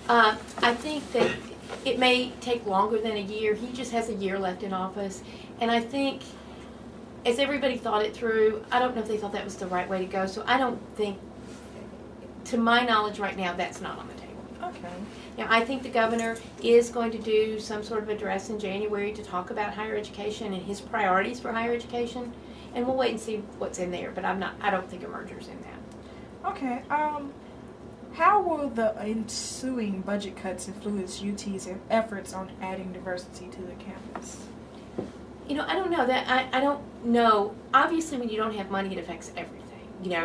I think that it may take longer than a year. He just has a year left in office. And I think as everybody thought it through, I don't know if they thought that was the right way to go. So I don't think, to my knowledge right now, that's not on the table. Okay. Now, I think the governor is going to do some sort of address in January to talk about higher education and his priorities for higher education. And we'll wait and see what's in there. But I don't think a merger's in that. Okay. How will the ensuing budget cuts influence UT's efforts on adding diversity to the campus? I don't know that. I don't know. Obviously, when you don't have money, it affects everything.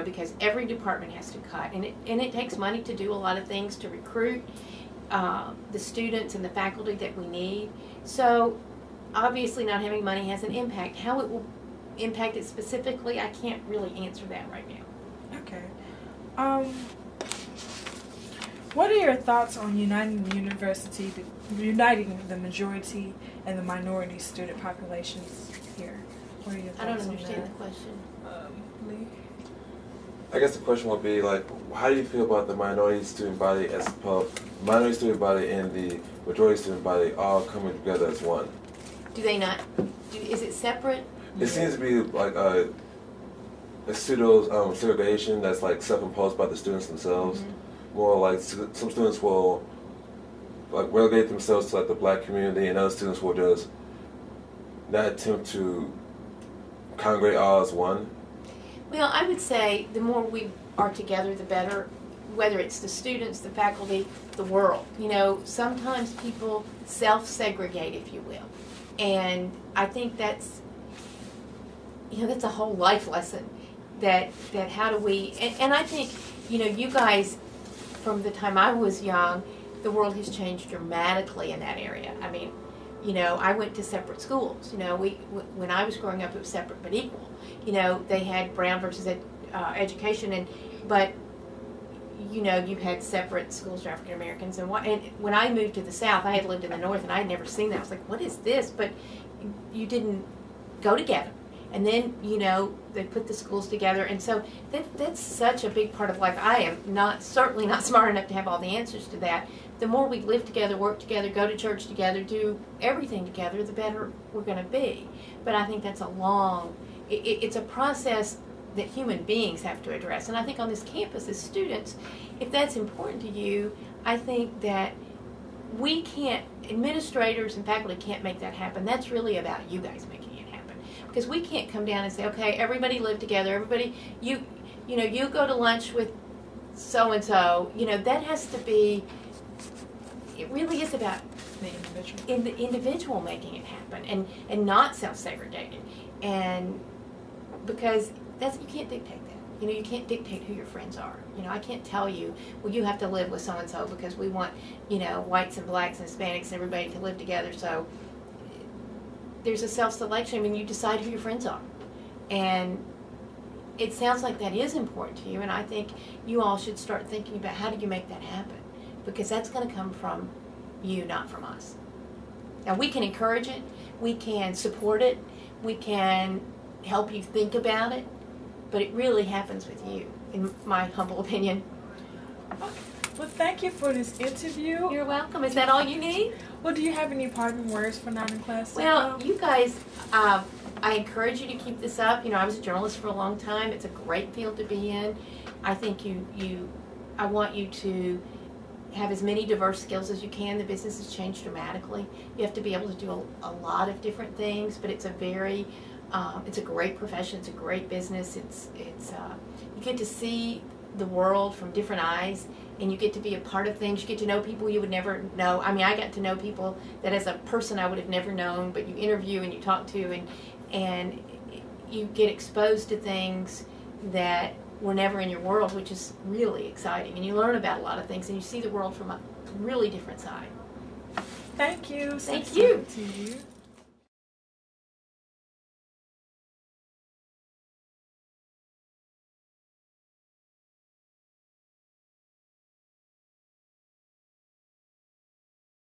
Because every department has to cut, and it takes money to do a lot of things to recruit the students and the faculty that we need. So, obviously, not having money has an impact. How it will impact it specifically, I can't really answer that right now. Okay. What are your thoughts on uniting the majority and the minority student populations here? What are your thoughts I don't on understand that? the question. Lee? I guess the question would be like, how do you feel about the minority student body and the majority student body all coming together as one? Do they not? Is it separate? It seems to be like a pseudo segregation that's like self-imposed by the students themselves. Mm-hmm. More like some students will like relegate themselves to like the black community, and other students will just not attempt to congregate all as one. Well, I would say the more we are together, the better, whether it's the students, the faculty, the world. Sometimes people self-segregate, if you will. And I think that's a whole life lesson that how do we, and I think, you guys, from the time I was young, the world has changed dramatically in that area. I mean, I went to separate schools. When I was growing up, it was separate but equal. They had Brown versus education, but you had separate schools for African Americans. And when I moved to the South, I had lived in the North, and I had never seen that. I was like, what is this? But you didn't go together. And then, they put the schools together. And so that's such a big part of life. I am certainly not smart enough to have all the answers to that. The more we live together, work together, go to church together, do everything together, the better we're going to be. But I think that's it's a process that human beings have to address. And I think on this campus, as students, if that's important to you, I think that administrators and faculty can't make that happen. That's really about you guys making it happen. Because we can't come down and say, okay, everybody live together, everybody, you go to lunch with so-and-so. That has to be, it really is about the individual making it happen and not self-segregated. And because you can't dictate that. You can't dictate who your friends are. I can't tell you, well, you have to live with so-and-so because we want, whites and blacks and Hispanics and everybody to live together. So there's a self-selection. I mean, you decide who your friends are. And it sounds like that is important to you, and I think you all should start thinking about how do you make that happen, because that's going to come from you, not from us. Now, we can encourage it, we can support it, we can help you think about it, but it really happens with you, in my humble opinion. Well, thank you for this interview. You're welcome. Is that all you need? Well, do you have any parting words for 9th class? Well, you guys, I encourage you to keep this up. I was a journalist for a long time. It's a great field to be in. I think I want you to have as many diverse skills as you can. The business has changed dramatically. You have to be able to do a lot of different things, but it's a great profession. It's a great business. You get to see the world from different eyes, and you get to be a part of things. You get to know people you would never know. I mean, I got to know people that as a person I would have never known, but you interview and you talk to, and you get exposed to things that were never in your world, which is really exciting. And you learn about a lot of things, and you see the world from a really different side. Thank you. Thank you. To you.